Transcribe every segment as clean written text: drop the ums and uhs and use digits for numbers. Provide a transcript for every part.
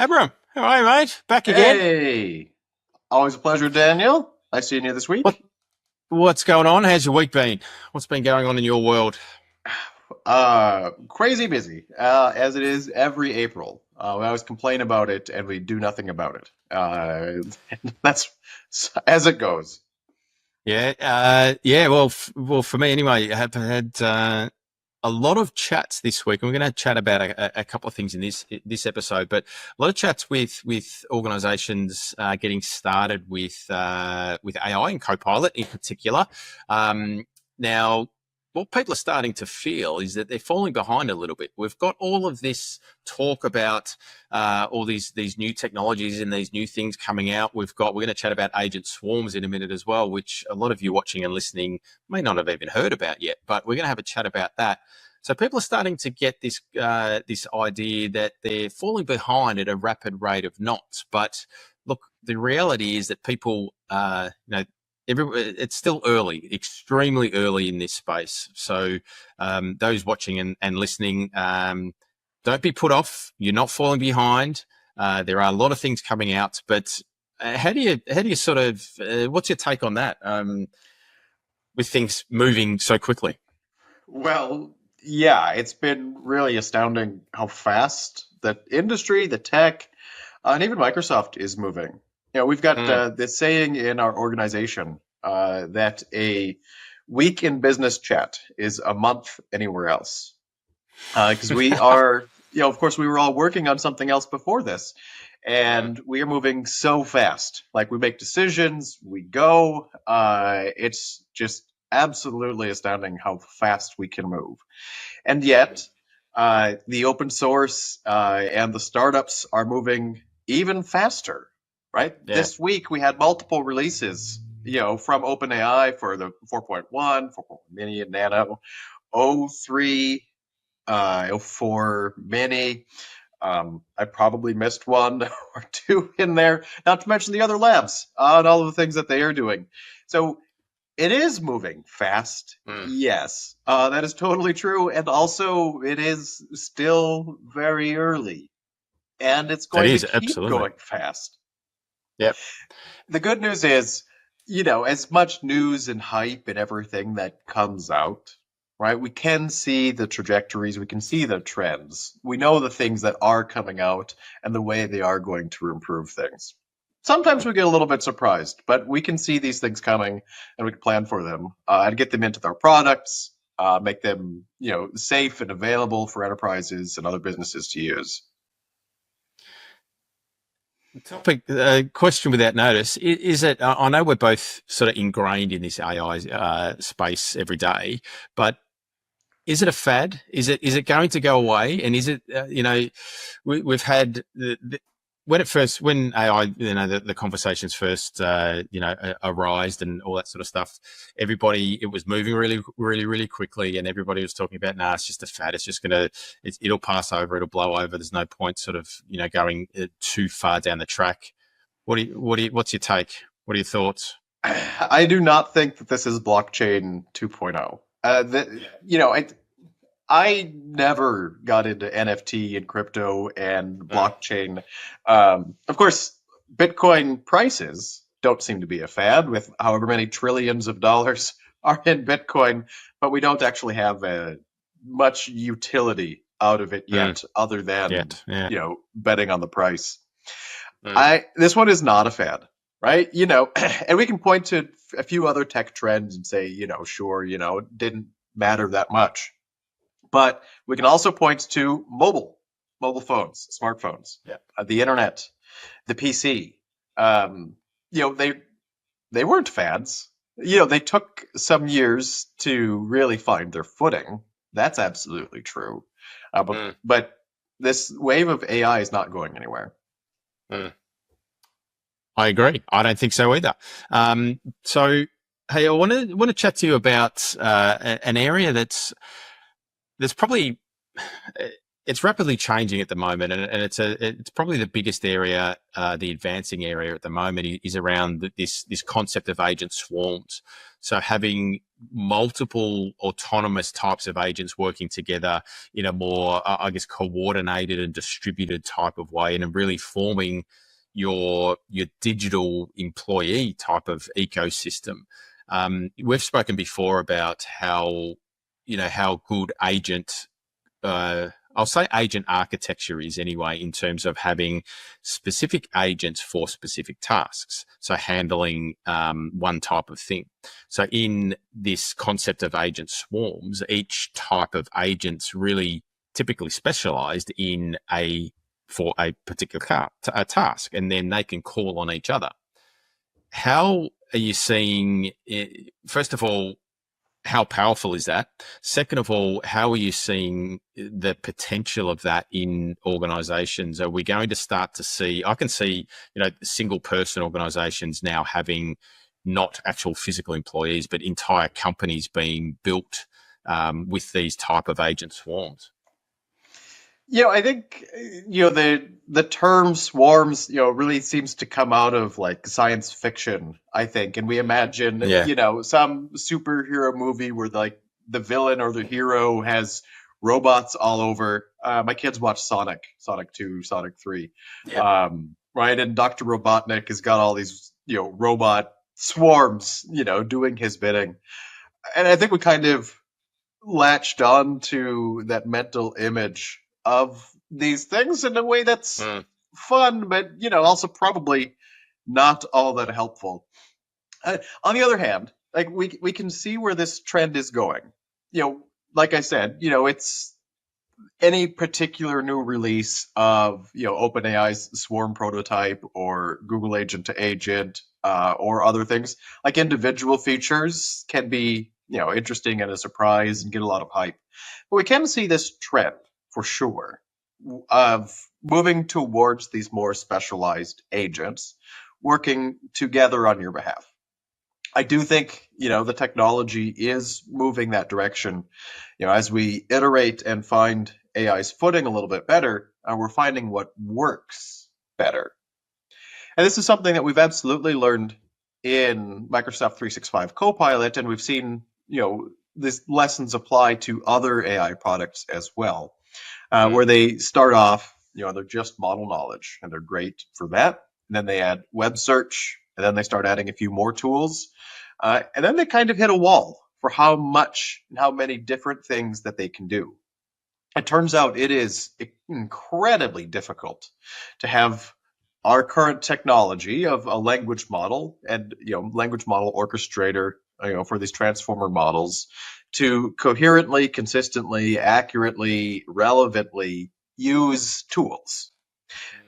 Abram, how are you, mate? Back again. Hey, always a pleasure, Daniel. Nice seeing you this What week. what's going on? How's your week been? What's been going on in your world? Crazy busy, as it is every April. We always complain about it and we do nothing about it. That's as it goes. Yeah. Well, for me anyway, I have had a lot of chats this week, and we're going to chat about a couple of things in this episode. But a lot of chats with organisations getting started with AI and Copilot in particular. Now, what people are starting to feel is that they're falling behind a little bit. We've got all of this talk about all these new technologies and these new things coming out. We're going to chat about agent swarms in a minute as well, which a lot of you watching and listening may not have even heard about yet. But we're going to have a chat about that. So people are starting to get this idea that they're falling behind at a rapid rate of knots. But look, the reality is that people, it's still early, extremely early in this space. So those watching and listening, don't be put off. You're not falling behind. There are a lot of things coming out, but how do you sort of what's your take on that with things moving so quickly? Well, yeah, it's been really astounding how fast the industry, the tech, and even Microsoft is moving. We've got Mm. this saying in our organization that a week in business chat is a month anywhere else. Because we are, of course, we were all working on something else before this, and we are moving so fast. Like we make decisions, we go. It's just absolutely astounding how fast we can move. And yet, the open source and the startups are moving even faster, right? Yeah. This week we had multiple releases, from OpenAI for the 4.1, 4.1 mini and nano, O3, O4 mini. I probably missed one or two in there, not to mention the other labs and all of the things that they are doing. So it is moving fast. Mm. Yes, that is totally true. And also, it is still very early, and it's That going to is keep absolutely. going fast. Yep. The good news is, as much news and hype and everything that comes out, right? We can see the trajectories, we can see the trends. We know the things that are coming out and the way they are going to improve things. Sometimes we get a little bit surprised, but we can see these things coming and we can plan for them and get them into our products, make them, safe and available for enterprises and other businesses to use. Topic question without notice is it? I know we're both sort of ingrained in this AI space every day, but is it a fad? Is it going to go away? And is it we've had when AI the conversations first arised and all that sort of stuff, everybody, it was moving really really really quickly, and everybody was talking about, it's just a fad, it's just it'll pass over, it'll blow over, there's no point sort of going too far down the track. What's your take? What are your thoughts? I do not think that this is blockchain 2.0. I never got into NFT and crypto and blockchain. Of course, Bitcoin prices don't seem to be a fad with however many trillions of dollars are in Bitcoin, but we don't actually have much utility out of it yet, other than Yeah. betting on the price. Mm. This one is not a fad, right? And we can point to a few other tech trends and say, sure, it didn't matter that much. But we can also point to mobile phones, smartphones, Yeah. the internet, the PC. They weren't fads. They took some years to really find their footing. That's absolutely true. But this wave of AI is not going anywhere. Mm. I agree. I don't think so either. So, hey, I want to chat to you about an area that's probably it's rapidly changing at the moment, and it's probably the biggest area, the advancing area at the moment is around this concept of agent swarms. So having multiple autonomous types of agents working together in a more, I guess, coordinated and distributed type of way, and really forming your digital employee type of ecosystem. We've spoken before about how how good I'll say agent architecture is anyway, in terms of having specific agents for specific tasks. So handling one type of thing. So in this concept of agent swarms, each type of agent's really typically specialized for a particular task, and then they can call on each other. How are you seeing, first of all, how powerful is that? Second of all, how are you seeing the potential of that in organizations? Are we going to start to see, I can see, single person organizations now having not actual physical employees, but entire companies being built with these type of agent swarms. I think the term swarms really seems to come out of like science fiction, I think, and we imagine some superhero movie where like the villain or the hero has robots all over. My kids watch Sonic 2, Sonic 3, right? And Dr. Robotnik has got all these robot swarms doing his bidding, and I think we kind of latched on to that mental image of these things in a way that's fun, but also probably not all that helpful. On the other hand, like we can see where this trend is going. Like I said, it's any particular new release of OpenAI's Swarm prototype or Google Agent to Agent or other things, like individual features can be interesting and a surprise and get a lot of hype. But we can see this trend for sure of moving towards these more specialized agents working together on your behalf. I do think the technology is moving that direction. As we iterate and find AI's footing a little bit better, we're finding what works better. And this is something that we've absolutely learned in Microsoft 365 Copilot, and we've seen these lessons apply to other AI products as well, where they start off, they're just model knowledge, and they're great for that. And then they add web search, and then they start adding a few more tools, and then they kind of hit a wall for how much and how many different things that they can do. It turns out it is incredibly difficult to have our current technology of a language model and language model orchestrator for these transformer models to coherently, consistently, accurately, relevantly use tools.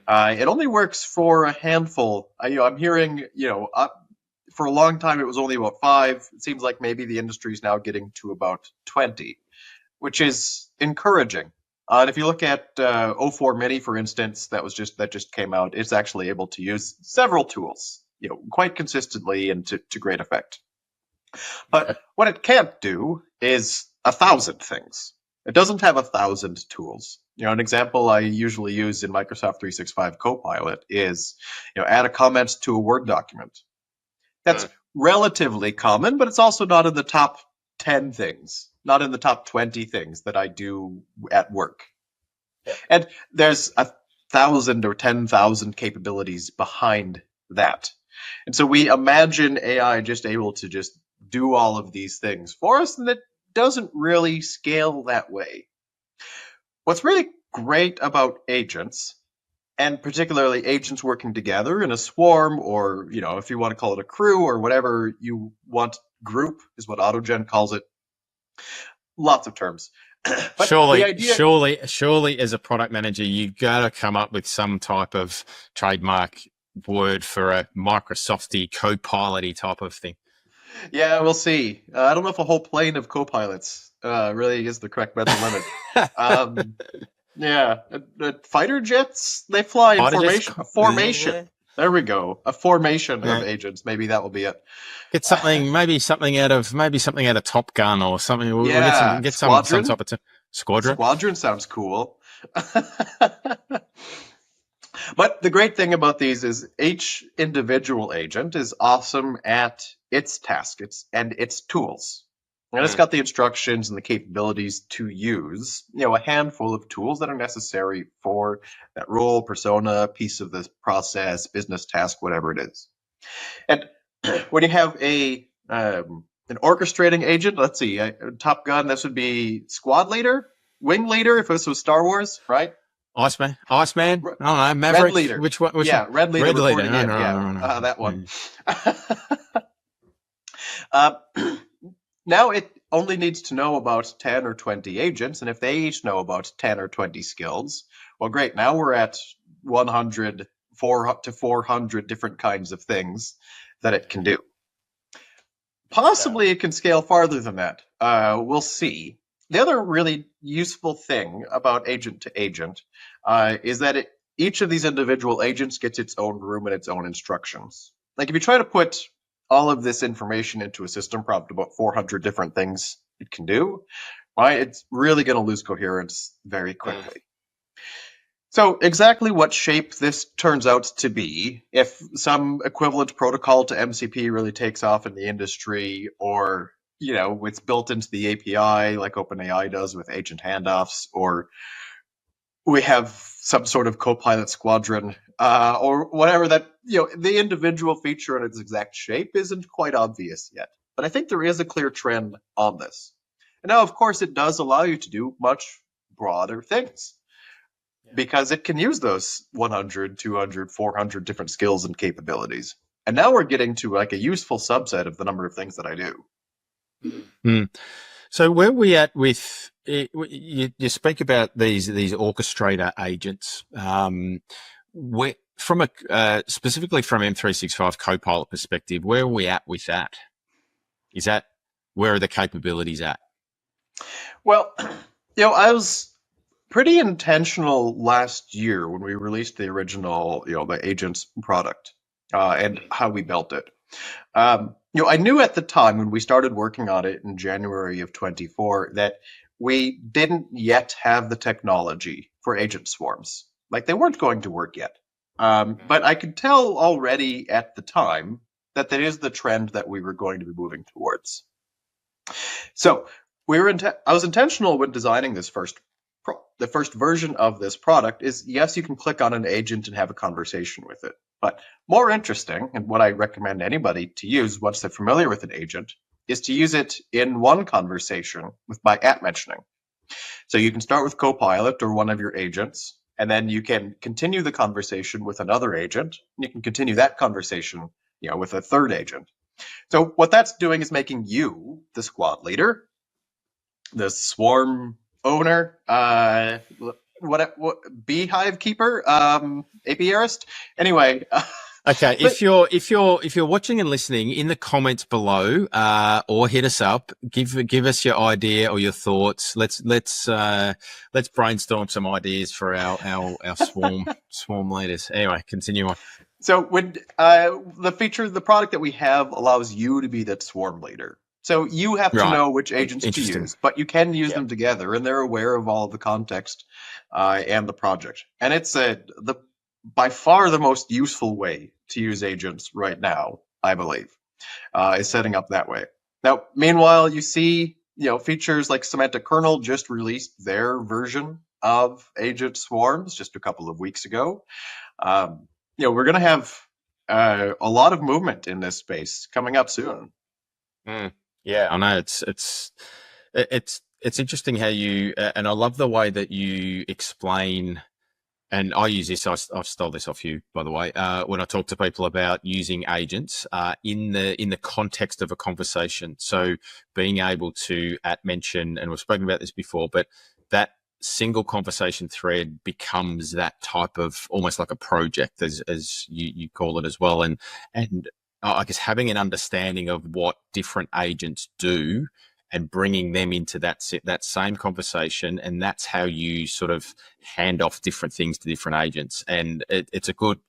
It only works for a handful. I'm hearing for a long time it was only about 5. It seems like maybe the industry is now getting to about 20, which is encouraging. And if you look at O4 Mini, for instance, that just came out, it's actually able to use several tools, quite consistently and to great effect. But what it can't do is 1,000 things. It doesn't have 1,000 tools. An example I usually use in Microsoft 365 Copilot is, add a comment to a Word document. That's relatively common, but it's also not in the top 10 things, not in the top 20 things that I do at work. Yeah. And there's 1,000 or 10,000 capabilities behind that. And so we imagine AI just able to just do all of these things for us, and it doesn't really scale that way. What's really great about agents, and particularly agents working together in a swarm, or if you want to call it a crew or whatever you want, group is what AutoGen calls it. Lots of terms. But surely, as a product manager, you got to come up with some type of trademark word for a Microsofty Copilot-y type of thing. Yeah, we'll see. I don't know if a whole plane of Copilots really is the correct mental limit. Yeah, fighter jets, they fly in formation. Yeah. There we go. A formation of agents. Maybe that will be it. Get something, maybe something out of Top Gun or something. We'll get some type of Squadron. Squadron sounds cool. But the great thing about these is each individual agent is awesome at its task and its tools. And it's Mm. got the instructions and the capabilities to use, a handful of tools that are necessary for that role, persona, piece of the process, business task, whatever it is. And when you have an orchestrating agent, let's see, Top Gun, this would be squad leader, wing leader, if this was Star Wars, right? Iceman. R- I don't know. Red Maverick. leader. Which one? Which one? Yeah, red leader Red leader. reporting No, in. no, Yeah, no, no, no. that one. Yeah. uh, Now it only needs to know about 10 or 20 agents, and if they each know about 10 or 20 skills, well, great. Now we're at 100, 4 to 400 different kinds of things that it can do. Possibly it can scale farther than that. We'll see. The other really useful thing about agent to agent is that each of these individual agents gets its own room and its own instructions. Like if you try to put all of this information into a system prompt about 400 different things it can do, right, it's really going to lose coherence very quickly. So exactly what shape this turns out to be, if some equivalent protocol to MCP really takes off in the industry, or it's built into the API like OpenAI does with agent handoffs, or we have some sort of Copilot squadron, or whatever, that the individual feature and its exact shape isn't quite obvious yet. But I think there is a clear trend on this. And now, of course, it does allow you to do much broader things, because it can use those 100, 200, 400 different skills and capabilities. And now we're getting to like a useful subset of the number of things that I do. Mm. So where are we at with you speak about these orchestrator agents? Where, from a specifically from M365 Copilot perspective, where are we at with that? Is that where are the capabilities at? Well, I was pretty intentional last year when we released the original, the agents product, and how we built it. I knew at the time when we started working on it in January of 24 that we didn't yet have the technology for agent swarms. Like they weren't going to work yet. But I could tell already at the time that is the trend that we were going to be moving towards. So I was intentional when designing this the first version of this product is, yes, you can click on an agent and have a conversation with it. But more interesting, and what I recommend anybody to use once they're familiar with an agent, is to use it in one conversation by at mentioning. So you can start with Copilot or one of your agents, and then you can continue the conversation with another agent. And you can continue that conversation, with a third agent. So what that's doing is making you the squad leader, the swarm owner, what beehive keeper, apiarist. Anyway, Okay, if you're watching and listening, in the comments below, or hit us up, give us your idea or your thoughts. Let's brainstorm some ideas for our swarm leaders. Anyway, continue on. So when the product that we have allows you to be that swarm leader. So you have to know which agents to use, but you can use them together, and they're aware of all of the context and the project. And it's by far the most useful way to use agents right now, I believe, is setting up that way. Now, meanwhile, you see, features like Semantic Kernel just released their version of agent swarms just a couple of weeks ago. We're going to have a lot of movement in this space coming up soon. Yeah, I know it's interesting how you and I love the way that you explain. And I use this. I've stole this off you, by the way. When I talk to people about using agents in the context of a conversation, so being able to mention, and we've spoken about this before, but that single conversation thread becomes that type of almost like a project, as you call it as well, and I guess having an understanding of what different agents do and bringing them into that same conversation. And that's how you sort of hand off different things to different agents. And it's a good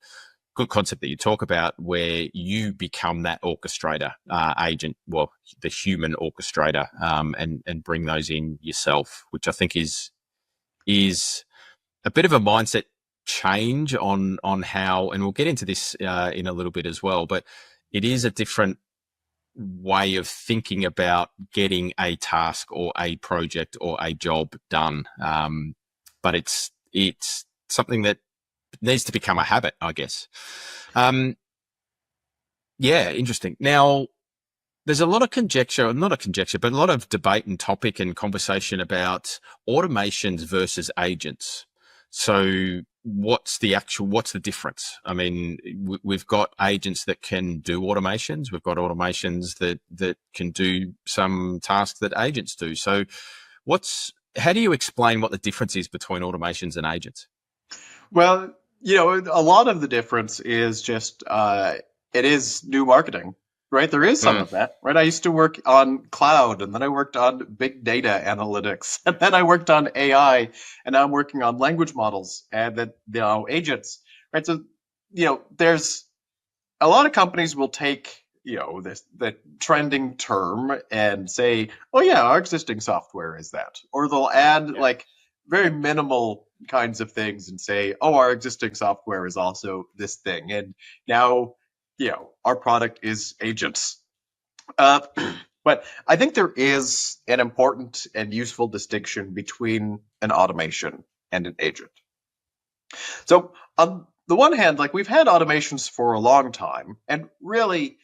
concept that you talk about, where you become that orchestrator agent, well, the human orchestrator, and bring those in yourself, which I think is a bit of a mindset change on how, and we'll get into this in a little bit as well, but it is a different way of thinking about getting a task or a project or a job done. But it's something that needs to become a habit, I guess. Yeah, interesting. Now, there's a lot of conjecture, not a conjecture, but a lot of debate and topic and conversation about automations versus agents. So what's the difference? I mean, we've got agents that can do automations. We've got automations that can do some tasks that agents do. So how do you explain what the difference is between automations and agents? Well, a lot of the difference is just it is new marketing, right? There is some Mm, of that, right? I used to work on cloud, and then I worked on big data analytics, and then I worked on AI, and now I'm working on language models and then agents, right? So there's a lot of companies will take this the trending term and say, oh yeah, our existing software is that, or they'll add yeah. like very minimal kinds of things and say, oh, our existing software is also this thing, and now our product is agents. uh, but I think there is an important and useful distinction between an automation and an agent. So on the one hand, like, we've had automations for a long time, and really,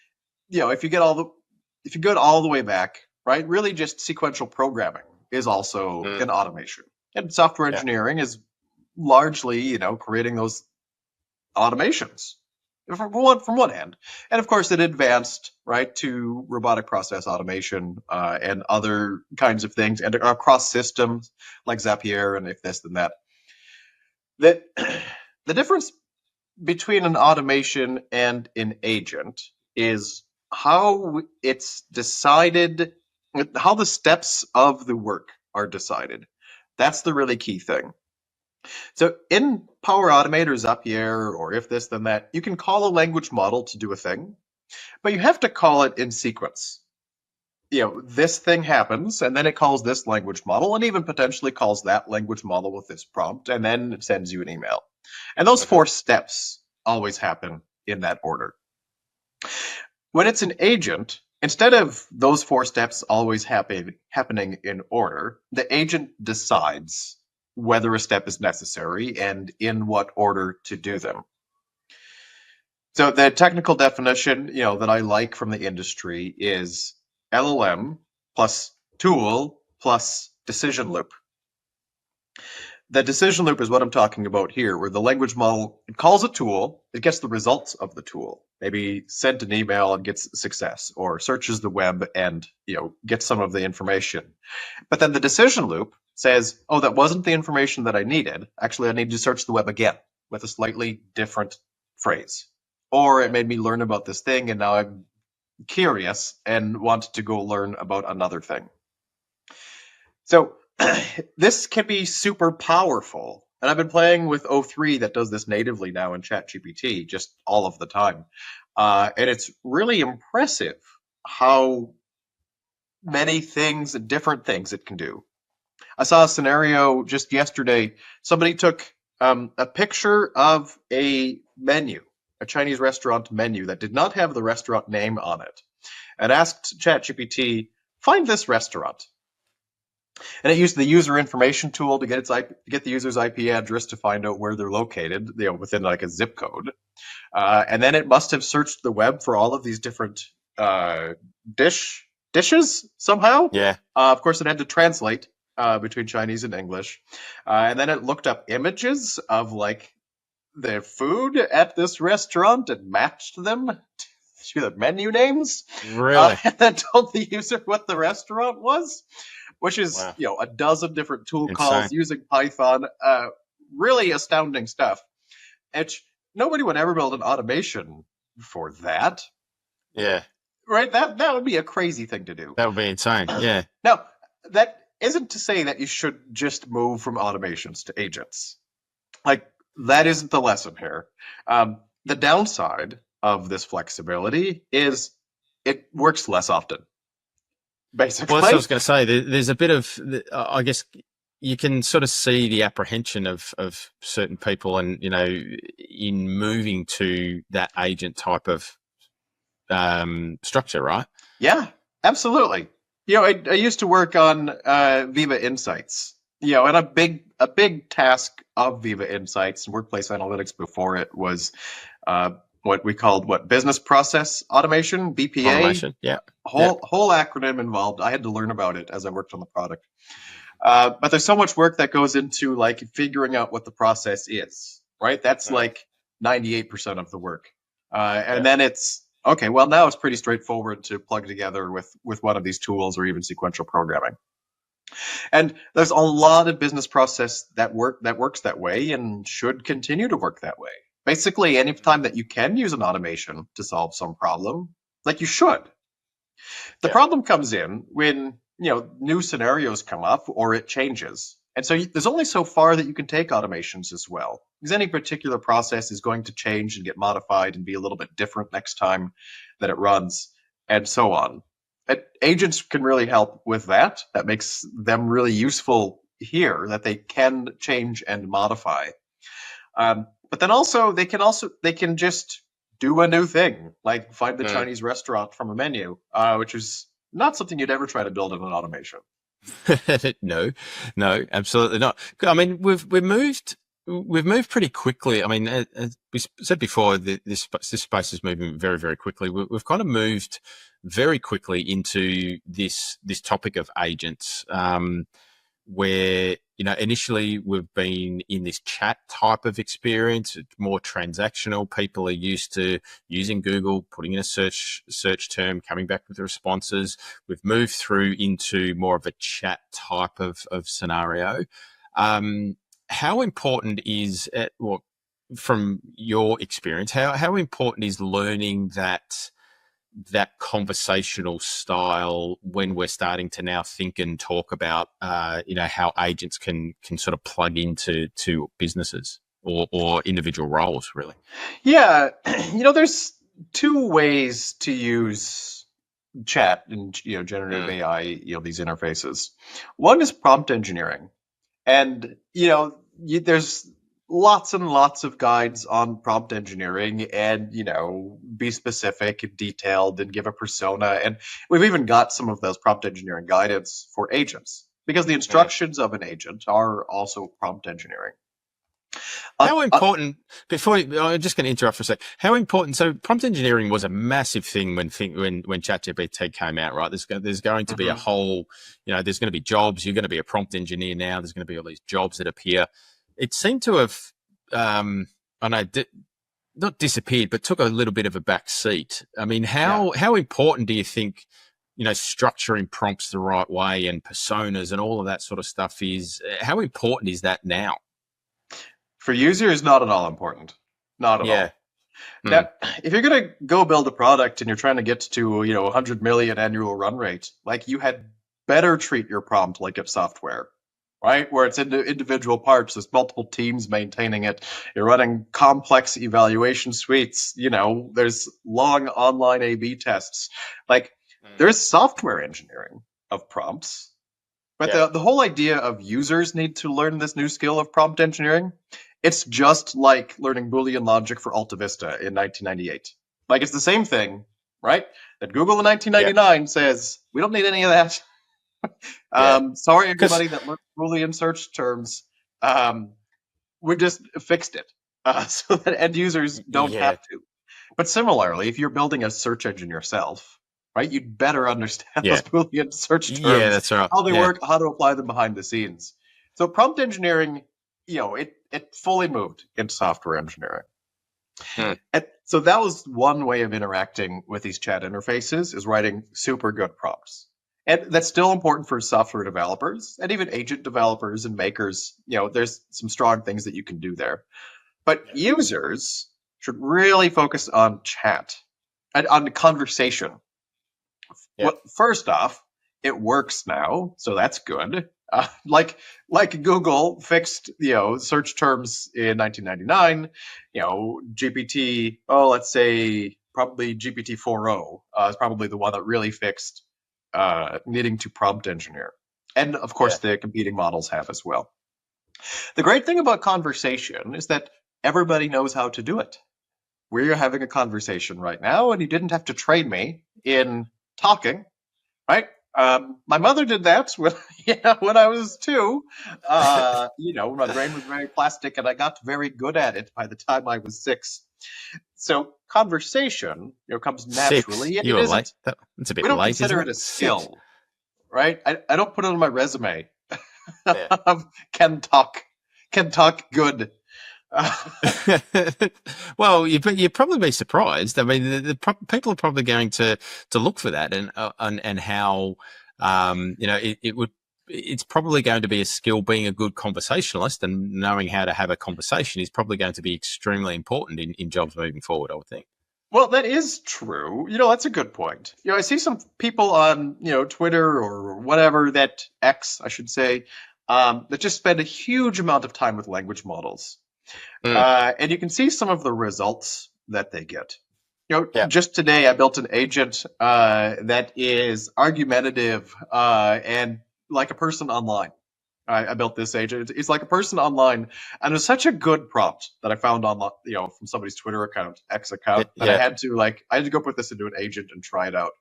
if you get all the way back, right, really just sequential programming is also Mm, an automation. And software yeah. engineering is largely, creating those automations from one hand. And of course, it advanced, right, to robotic process automation and other kinds of things, and across systems like Zapier and if this then that. That the difference between an automation and an agent is how it's decided, how the steps of the work are decided. That's the really key thing. So in Power Automate or Zapier or if this then that, you can call a language model to do a thing, but you have to call it in sequence. This thing happens, and then it calls this language model, and even potentially calls that language model with this prompt, and then it sends you an email. And those Mhm. 4 steps always happen in that order. When it's an agent, instead of those 4 steps always happening in order, the agent decides whether a step is necessary and in what order to do them. So the technical definition, that I like from the industry is LLM plus tool plus decision loop. The decision loop is what I'm talking about here, where the language model, it calls a tool, it gets the results of the tool. Maybe sent an email and gets success, or searches the web and gets some of the information. But then the decision loop says, oh, that wasn't the information that I needed. Actually, I need to search the web again with a slightly different phrase. Or it made me learn about this thing, and now I'm curious and want to go learn about another thing. So this can be super powerful. And I've been playing with O3 that does this natively now in ChatGPT just all of the time. And it's really impressive how many things, different things it can do. I saw a scenario just yesterday. Somebody took a picture of a menu, a Chinese restaurant menu that did not have the restaurant name on it, and asked ChatGPT, find this restaurant. And it used the user information tool to get the user's IP address to find out where they're located, within like a zip code. And then it must have searched the web for all of these different uh, dishes somehow. Yeah. Of course, it had to translate between Chinese and English, and then it looked up images of like the food at this restaurant and matched them to the menu names, Really? and then told the user what the restaurant was, which is, Wow. a dozen different tool calls Insane. using Python. Really astounding stuff. And nobody would ever build an automation for that, Yeah. right? That would be a crazy thing to do. That would be insane. Yeah. Now, that isn't to say that you should just move from automations to agents. Like, that isn't the lesson here. The downside of this flexibility is it works less often, Well, that's what I basically. was going to say. There's a bit of, I guess, you can sort of see the apprehension of certain people, and in moving to that agent type of structure, right? Yeah, absolutely. I used to work on Viva Insights. And a big task of Viva Insights and workplace analytics before it was uh, what we called business process automation, BPA. Automation. Yeah. Yeah. Whole acronym involved. I had to learn about it as I worked on the product. But there's so much work that goes into like figuring out what the process is, right? That's Mm. like 98% of the work. And Yeah. then it's okay, well, now it's pretty straightforward to plug together with one of these tools or even sequential programming. And there's a lot of business process that works that way and should continue to work that way. Basically, any time that you can use an automation to solve some problem, like you should. The Yeah. problem comes in when, new scenarios come up or it changes. And so there's only so far that you can take automations as well. Because any particular process is going to change and get modified and be a little bit different next time that it runs, and so on. Agents can really help with that. That makes them really useful here, that they can change and modify. But then they can just do a new thing, like find the Mm. Chinese restaurant from a menu, which is not something you'd ever try to build in an automation. No, no, absolutely not. I mean, we've moved pretty quickly. I mean, as we said before, this space is moving very, very quickly. We've kind of moved very quickly into this topic of agents. Where initially we've been in this chat type of experience. It's more transactional. People are used to using Google, putting in a search term, coming back with the responses. We've moved through into more of a chat type of scenario. How important is well, from your experience, how important is learning that conversational style when we're starting to now think and talk about how agents can sort of plug into businesses or individual roles, really? Yeah, there's two ways to use chat and generative Mm. AI, these interfaces. One is prompt engineering. And, there's lots and lots of guides on prompt engineering and, be specific and detailed and give a persona. And we've even got some of those prompt engineering guidance for agents because the Mm. instructions of an agent are also prompt engineering. Uh, How uh, important, I'm just going to interrupt for a sec. How important, so prompt engineering was a massive thing when ChatGPT came out, right? There's going to be a mhm. whole, there's going to be jobs. You're going to be a prompt engineer now. There's going to be all these jobs that appear. It seemed to have, I know, not disappeared, but took a little bit of a back seat. I mean, Yeah. how important do you think, structuring prompts the right way and personas and all of that sort of stuff is? How important is that now? For users, not at all important. Not at Yeah. all. Hmm. Now, if you're going to go build a product and you're trying to get to, 100 million annual run rate, like you had better treat your prompt like it's software, right? Where it's into individual parts, there's multiple teams maintaining it. You're running complex evaluation suites, there's long online A/B tests. Like there's software engineering of prompts. But Yeah. the whole idea of users need to learn this new skill of prompt engineering, it's just like learning Boolean logic for Alta Vista in 1998. Like it's the same thing, right? That Google in Yeah. 1999 says, we don't need any of that. Yeah. Sorry, Because everybody that learned Boolean search terms. We just fixed it so that end users don't have yeah. to. But similarly, if you're building a search engine yourself, right, you'd better understand those Yeah. Boolean search Yeah. terms, That's right. how they Yeah. work, how to apply them behind the scenes. So prompt engineering, it fully moved into software engineering. Hmm. And so that was one way of interacting with these chat interfaces is writing super good prompts. And that's still important for software developers and even agent developers and makers. There's some strong things that you can do there. But users should really focus on chat and on the conversation. Yeah. Well, first off, it works now, so that's good. Like Google fixed search terms in 1999. GPT. Oh, let's say probably GPT 4.0 is probably the one that really fixed needing to prompt engineer, and of Yeah. course the competing models have as well. The great thing about conversation is that everybody knows how to do it. We're having a conversation right now, and you didn't have to train me in talking, right? My mother did that when, when I was 2. My brain was very plastic, and I got very good at it by the time I was 6. So conversation, comes 6. naturally, and You it were late. isn't. That's a bit We don't late, isn't consider it? it a 6. skill, right? I don't put it on my resume. Yeah. Can talk, can talk good. Well, you'd probably be surprised. I mean, people are probably going to look for that, and how it's probably going to be a skill. Being a good conversationalist and knowing how to have a conversation is probably going to be extremely important in jobs moving forward, I would think. Well, that is true. That's a good point. I see some people on, Twitter or whatever, that X, I should say, that just spend a huge amount of time with language models. Mm. And you can see some of the results that they get. Yeah. Just today I built an agent that is argumentative and like a person online. I built this agent. It's like a person online, and it's such a good prompt that I found on, from somebody's Twitter account, X account, that Yeah. I had to go put this into an agent and try it out.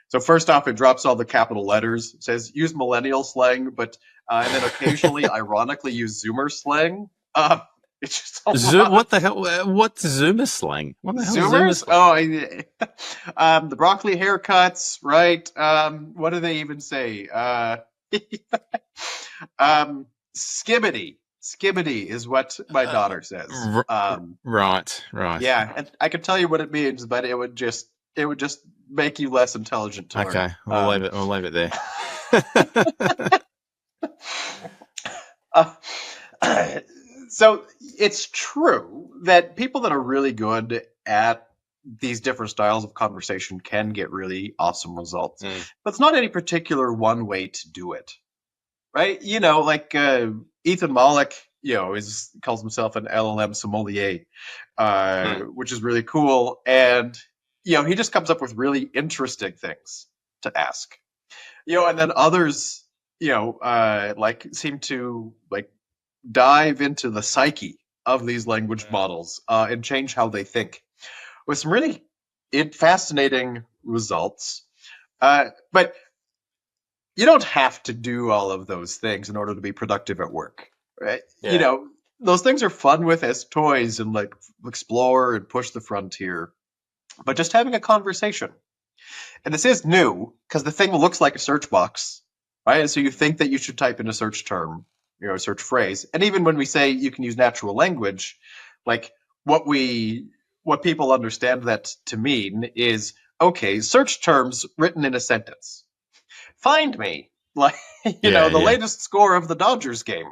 So first off, it drops all the capital letters. It says use millennial slang, but and then occasionally, ironically, use Zoomer slang. It's just a lot What of the hell? What's Zoomer slang? What the hell is Zoomer Zoomers. slang? The broccoli haircuts, right? What do they even say? Skibbity. Skibbity is what my daughter says. Right. Yeah, and I could tell you what it means, but it would just make you less intelligent to learn. Okay, we'll leave it there. Uh, so it's true that people that are really good at these different styles of conversation can get really awesome results, but it's not any particular one way to do it, right? Like Ethan Mollick, calls himself an LLM sommelier, which is really cool, and he just comes up with really interesting things to ask, and then others, like seem to like dive into the psyche of these language models and change how they think with some really fascinating results. But you don't have to do all of those things in order to be productive at work, right? Yeah. Those things are fun with as toys and like explore and push the frontier. But just having a conversation, and this is new because the thing looks like a search box, right? And so you think that you should type in a search term, a search phrase. And even when we say you can use natural language, like what people understand that to mean is, okay, search terms written in a sentence. Find me, like, Yeah. the latest score of the Dodgers game,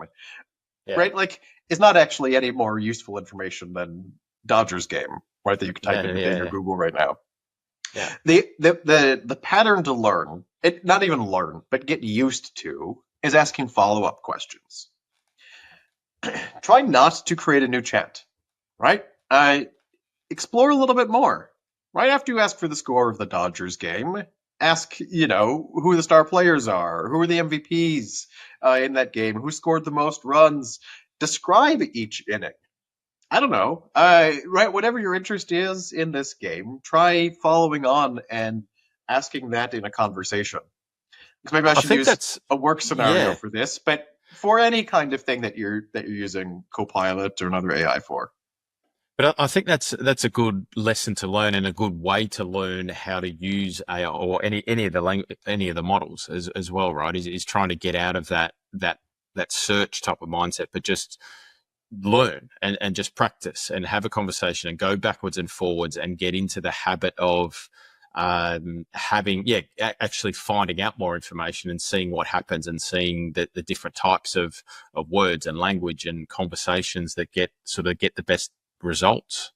right? Like, it's not actually any more useful information than Dodgers game, right? That you can type in Bing or Google right now. Yeah. The pattern to learn, not even learn, but get used to, is asking follow-up questions. Try not to create a new chat, right? Explore a little bit more. Right after you ask for the score of the Dodgers game, ask, who the star players are, who are the MVPs in that game, who scored the most runs. Describe each inning. I don't know. Right, whatever your interest is in this game, try following on and asking that in a conversation. Because maybe I should think use that's a work scenario for this, but for any kind of thing that you're using Copilot or another AI for. But I think that's a good lesson to learn and a good way to learn how to use AI or any of the models as well, right? Is trying to get out of that search type of mindset, but just learn and just practice and have a conversation and go backwards and forwards and get into the habit of actually finding out more information and seeing what happens and seeing the different types of words and language and conversations that get the best results.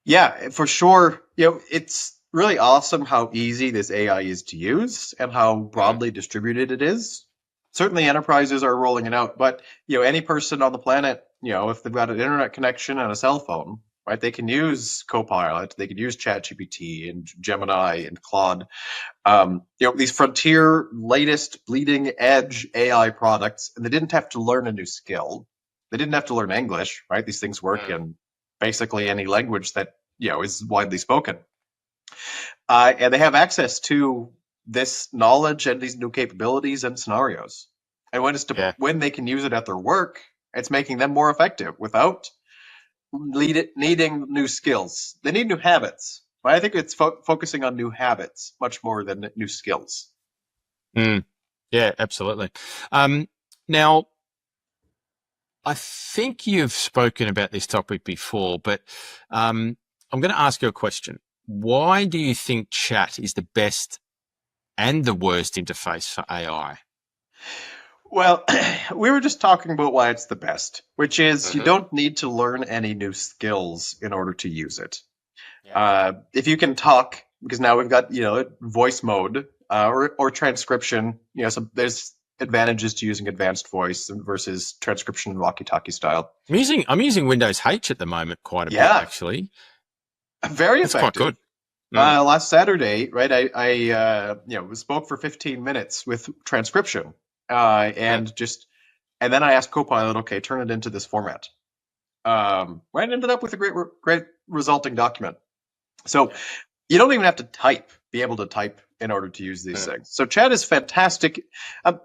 Yeah, for sure. It's really awesome how easy this AI is to use and how broadly distributed it is. Certainly enterprises are rolling it out, but any person on the planet, if they've got an internet connection and a cell phone, right, they can use Copilot, they can use ChatGPT and Gemini and Claude. These frontier, latest, bleeding edge AI products, and they didn't have to learn a new skill. They didn't have to learn English, right? These things work in basically any language that is widely spoken. And they have access to this knowledge and these new capabilities and scenarios. And Yeah. when they can use it at their work, it's making them more effective without needing new skills. They need new habits. But I think it's focusing on new habits much more than new skills. Mm. Yeah, absolutely. Now, I think you've spoken about this topic before, but I'm going to ask you a question. Why do you think chat is the best and the worst interface for AI? Well, we were just talking about why it's the best, which is you Mm-hmm. don't need to learn any new skills in order to use it. Yeah. If you can talk, because now we've got voice mode or transcription. So there's advantages to using advanced voice versus transcription and walkie-talkie style. I'm using Windows H at the moment quite a bit, Yeah, actually. very That's quite effective. good. Mm. Last Saturday, right? I spoke for 15 minutes with transcription, Mm. and then I asked Copilot, okay, turn it into this format. Right, ended up with a great resulting document. So Yeah. you don't even have to be able to type in order to use these things. So chat is fantastic.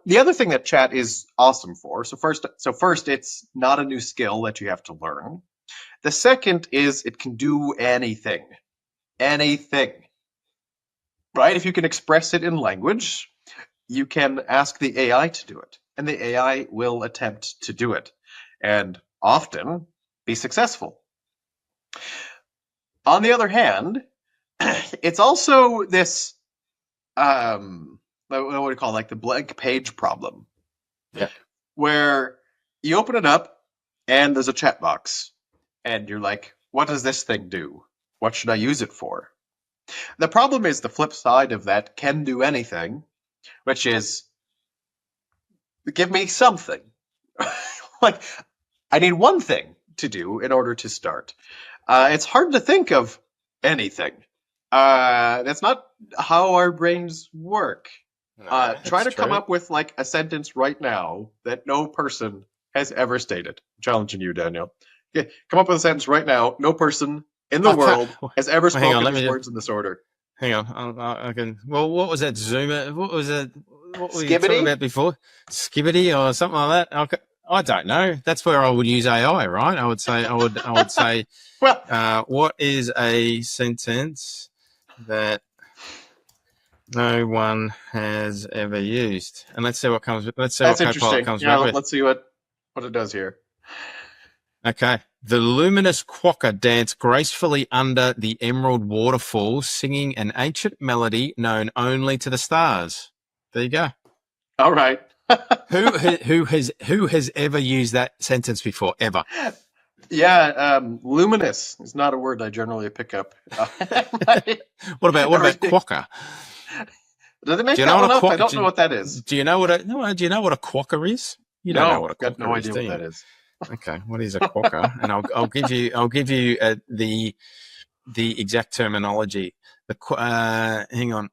The other thing that chat is awesome for, so first, it's not a new skill that you have to learn. The second is it can do anything, right? If you can express it in language, you can ask the AI to do it, and the AI will attempt to do it, and often be successful. On the other hand, it's also this what do you call it, like the blank page problem, Yeah. where you open it up and there's a chat box, and you're like, what does this thing do? What should I use it for? The problem is the flip side of that can do anything, which is give me something. Like, I need one thing to do in order to start. It's hard to think of anything. That's not how our brains work. No, Try that's to come true. up with like a sentence right now that no person has ever stated. I'm challenging you, Daniel. Yeah, come up with a sentence right now. No person in the Okay. world has ever Well, hang on. spoken Let these me just words in this order. hang on. I can. Well, what was that Zoomer? What was that? What were you talking Skibbity? about before? Skibbity or something like that? Okay. I don't know. That's where I would use AI, right? I would say. Well, What is a sentence that no one has ever used? And let's see what comes. Let's see what that's Copilot interesting. comes Yeah, back with. let's see what it does here. Okay. The luminous quokka danced gracefully under the emerald waterfall, singing an ancient melody known only to the stars. There you go. All right. Who has ever used that sentence before? Ever? Yeah, luminous is not a word I generally pick up. What about Everything. quokka? Did they Do make you that know one what a up? I quokka? don't know what that is. Do you know what a no, Do you know what a quokka is? You don't know No, what a got no quokka is, idea do what you? that is. Okay, what is a quokka? And I'll give you the exact terminology. Hang on.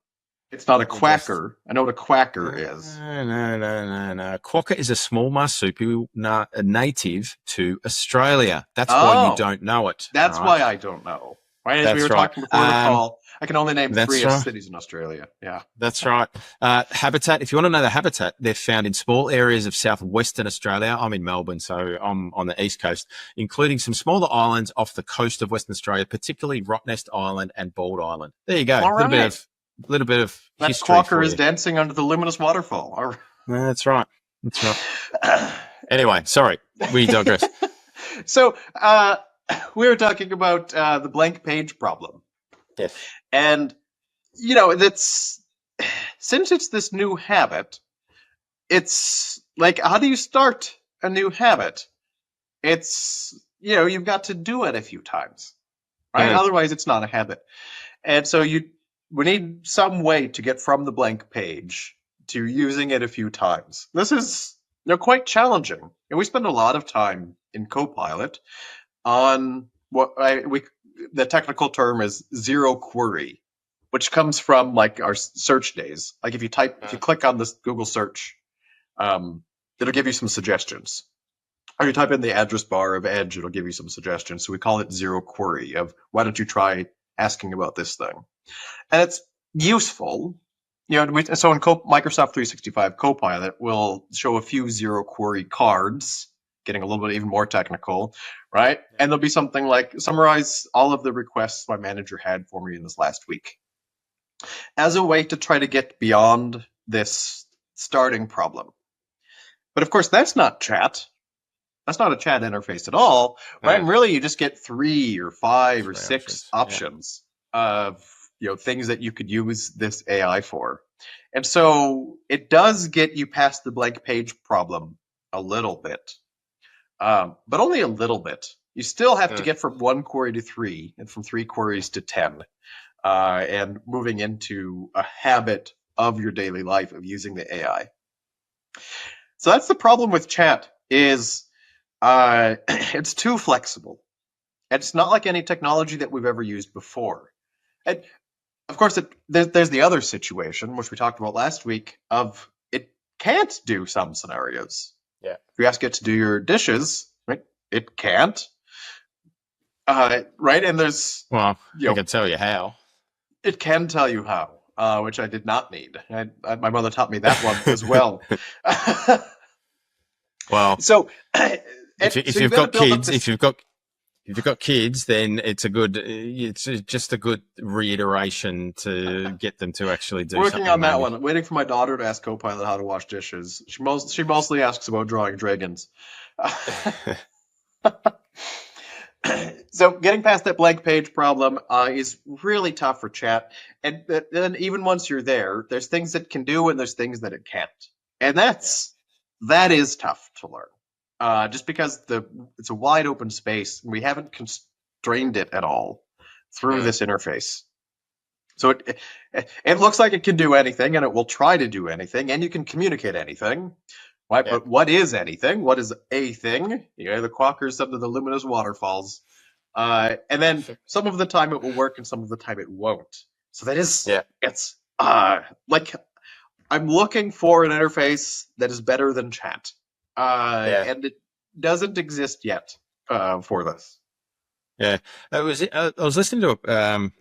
It's not a Let me just. quacker. I know what a quacker is. No. Quokka is a small marsupial native to Australia. That's why you Oh, don't know it, that's right? why I don't know. Right, as we That's were right. talking before the call, I can only name That's three of right. cities in Australia. Yeah. That's right. Habitat. If you want to know the habitat, they're found in small areas of southwestern Australia. I'm in Melbourne, so I'm on the east coast, including some smaller islands off the coast of Western Australia, particularly Rottnest Island and Bald Island. There you go. All A right. little bit of That history quacker for is you. dancing under the luminous waterfall. All That's right. That's right. right. Anyway, sorry, we digress. So, we were talking about the blank page problem. Yes. And, that's since it's this new habit, it's like, how do you start a new habit? It's, you've got to do it a few times, right? Mm. Otherwise, it's not a habit. And so we need some way to get from the blank page to using it a few times. This is, quite challenging. And we spend a lot of time in Copilot on the technical term is zero query, which comes from like our search days. Like if you click on this Google search, it'll give you some suggestions. Or you type in the address bar of Edge, it'll give you some suggestions. So we call it zero query of why don't you try asking about this thing. And it's useful. So in Microsoft 365 Copilot will show a few zero query cards, getting a little bit even more technical, right? And there'll be something like summarize all of the requests my manager had for me in this last week, as a way to try to get beyond this starting problem. But of course, that's not chat. That's not a chat interface at all, right? And really, you just get 3 or 5 or 6 options of things that you could use this AI for. And so it does get you past the blank page problem a little bit, but only a little bit. You still have to get from 1 query to 3 and from 3 queries to 10, and moving into a habit of your daily life of using the AI. So that's the problem with chat is it's too flexible. It's not like any technology that we've ever used before. And of course, there's the other situation, which we talked about last week, of it can't do some scenarios. Yeah. If you ask it to do your dishes, right, it can't. Right? And there's... Well, I can tell you how. It can tell you how, which I did not need. My mother taught me that one as well. Well, so if you've got kids, then it's just a good reiteration to get them to actually do working something. On that one. I'm waiting for my daughter to ask Copilot how to wash dishes. She mostly asks about drawing dragons. So getting past that blank page problem is really tough for chat. And then even once you're there, there's things it can do and there's things that it can't. And that is tough to learn. Just because it's a wide open space and we haven't constrained it at all through this interface. So it looks like it can do anything and it will try to do anything and you can communicate anything. Right? Yeah. But what is anything? What is a thing? The quackers under the luminous waterfalls. And then some of the time it will work and some of the time it won't. So that is, it's like I'm looking for an interface that is better than chat. And it doesn't exist yet for this. Yeah, I was listening to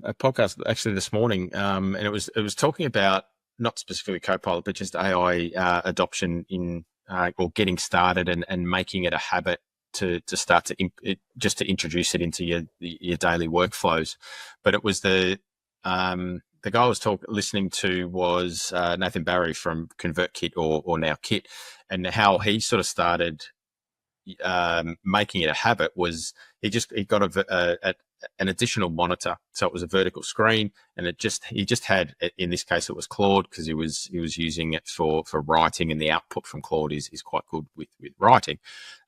a podcast actually this morning, and it was talking about not specifically Copilot, but just AI adoption in or getting started and making it a habit to start to just to introduce it into your daily workflows. But it was the guy I was listening to was Nathan Barry from ConvertKit or now Kit, and how he sort of started making it a habit was he got an additional monitor, so it was a vertical screen, and he just had, in this case it was Claude, because he was using it for writing, and the output from Claude is quite good with writing,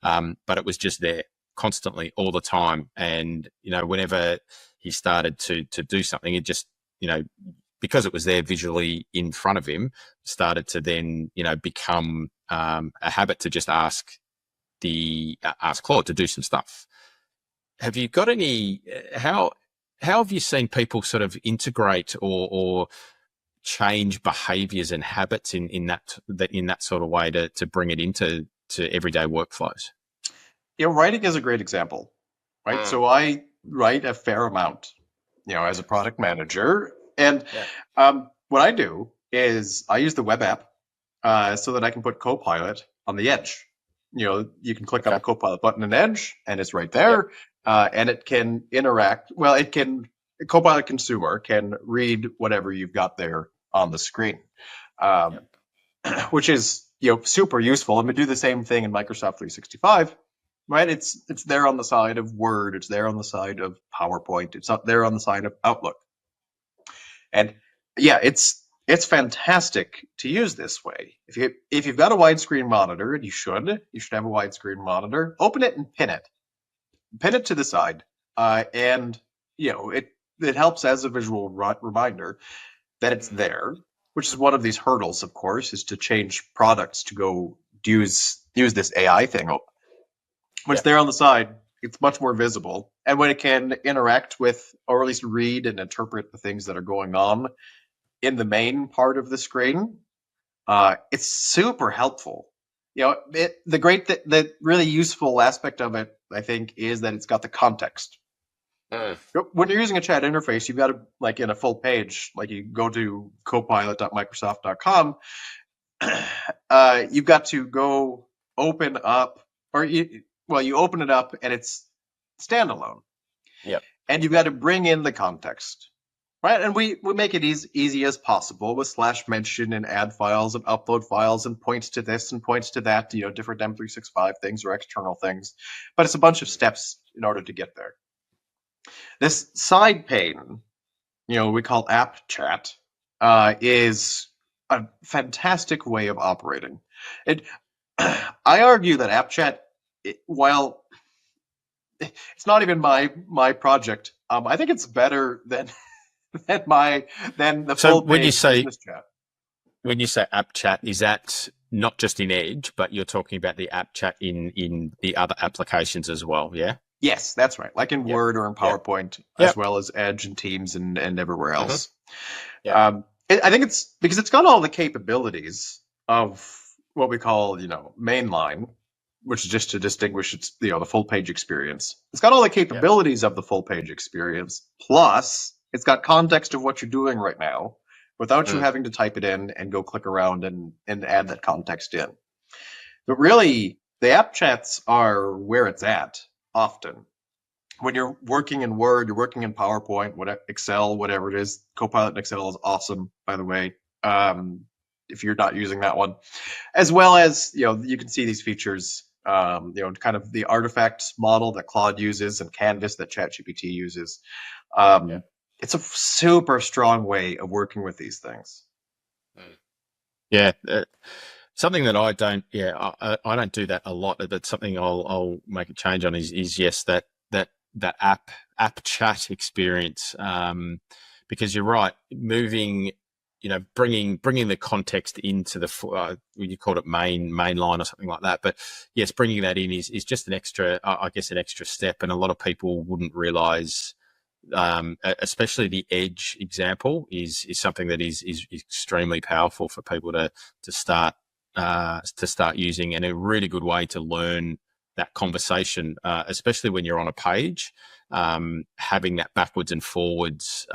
but it was just there constantly all the time, and whenever he started to do something, it just because it was there visually in front of him, started to then become a habit to just ask Claude to do some stuff. Have you got any? How have you seen people sort of integrate or change behaviours and habits in that sort of way to bring it into everyday workflows? Writing is a great example, right? So I write a fair amount, as a product manager, and what I do is I use the web app so that I can put Copilot on the edge. You can click on the Copilot button in Edge, and it's right there, and it can interact. Well, Copilot Consumer can read whatever you've got there on the screen, which is super useful. And we do the same thing in Microsoft 365, right? It's there on the side of Word, it's there on the side of PowerPoint, it's up there on the side of Outlook, and it's fantastic to use this way. If you've got a widescreen monitor, and you should have a widescreen monitor, open it and pin it to the side, and it helps as a visual reminder that it's there. Which is one of these hurdles, of course, is to change products to go use this AI thing. When it's there on the side, it's much more visible, and when it can interact with, or at least read and interpret the things that are going on in the main part of the screen, it's super helpful. The really useful aspect of it, I think, is that it's got the context. Mm. When you're using a chat interface, you've got to, like in a full page, like you go to copilot.microsoft.com, you've got to go open up, you open it up and it's standalone. Yep. And you've got to bring in the context. Right, and we make it easy as possible with slash mention and add files and upload files and points to this and points to that, different M365 things or external things. But it's a bunch of steps in order to get there. This side pane, we call app chat, is a fantastic way of operating. I argue that app chat, while it's not even my project, I think it's better than the full page business chat. When you say app chat, is that not just in Edge, but you're talking about the app chat in the other applications as well? Yeah. Yes, that's right. Like in Word or in PowerPoint, as well as Edge and Teams and everywhere else. Mm-hmm. I think it's because it's got all the capabilities of what we call, mainline, which is just to distinguish its, the full page experience. It's got all the capabilities of the full page experience, plus it's got context of what you're doing right now without you having to type it in and go click around and add that context in. But really, the app chats are where it's at often. When you're working in Word, you're working in PowerPoint, Excel, whatever it is. Copilot in Excel is awesome, by the way, if you're not using that one. As well as, you can see these features, kind of the artifacts model that Claude uses and Canvas that ChatGPT uses. It's a super strong way of working with these things. Yeah. Something that I don't, I don't do that a lot, but something I'll make a change on is yes, that app chat experience, because you're right, moving, bringing the context into the you called it mainline or something like that, but yes, bringing that in is just an extra, I guess, an extra step, and a lot of people wouldn't realize. Especially the Edge example is something that is extremely powerful for people to start using, and a really good way to learn that conversation, especially when you're on a page. Having that backwards and forwards,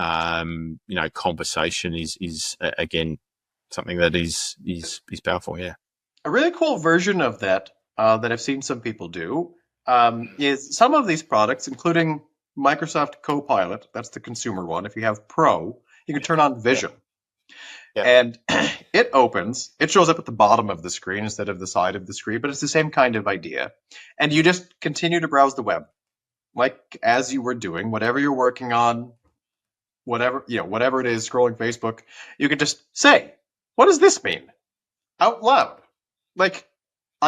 conversation is again something that is powerful. Yeah, a really cool version of that that I've seen some people do is some of these products, including Microsoft Copilot, that's the consumer one. If you have Pro, you can turn on Vision. And it opens, it shows up at the bottom of the screen instead of the side of the screen, but it's the same kind of idea. And you just continue to browse the web, like as you were doing, whatever you're working on, whatever it is, scrolling Facebook, you can just say, what does this mean? Out loud. Like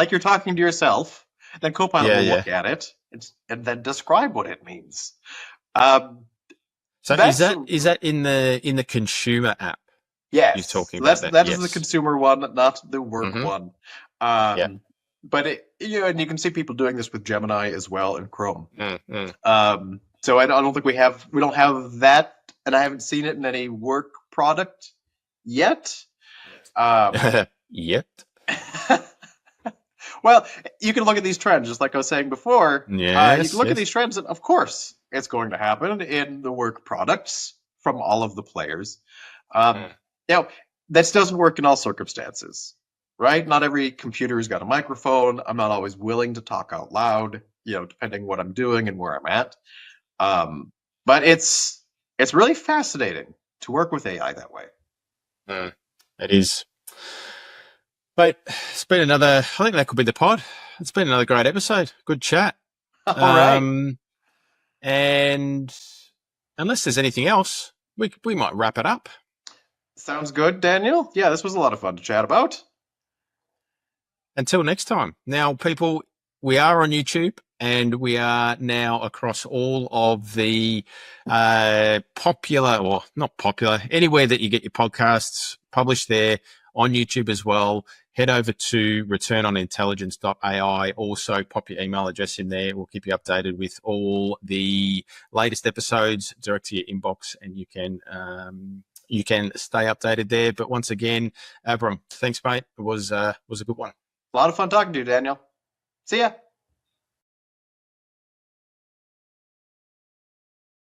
you're talking to yourself, then Copilot will look at it and then describe what it means. So is that in the consumer app? Yes, you're talking about that is the consumer one, not the work one. But and you can see people doing this with Gemini as well and Chrome. So I don't think we don't have that, and I haven't seen it in any work product yet. Yet. Well, you can look at these trends, just like I was saying before. Yes, you can look at these trends, and of course, it's going to happen in the work products from all of the players. Now, this doesn't work in all circumstances, right? Not every computer's got a microphone. I'm not always willing to talk out loud, depending what I'm doing and where I'm at. But it's really fascinating to work with AI that way. It is. But it's been another, I think that could be the pod. It's been another great episode. Good chat. All right. And unless there's anything else, we might wrap it up. Sounds good, Daniel. Yeah, this was a lot of fun to chat about. Until next time. Now, people, we are on YouTube, and we are now across all of the popular, or not popular, anywhere that you get your podcasts published there, on YouTube as well. Head over to returnonintelligence.ai. Also, pop your email address in there. We'll keep you updated with all the latest episodes direct to your inbox, and you can stay updated there. But once again, Abram, thanks, mate. It was a good one. A lot of fun talking to you, Daniel. See ya.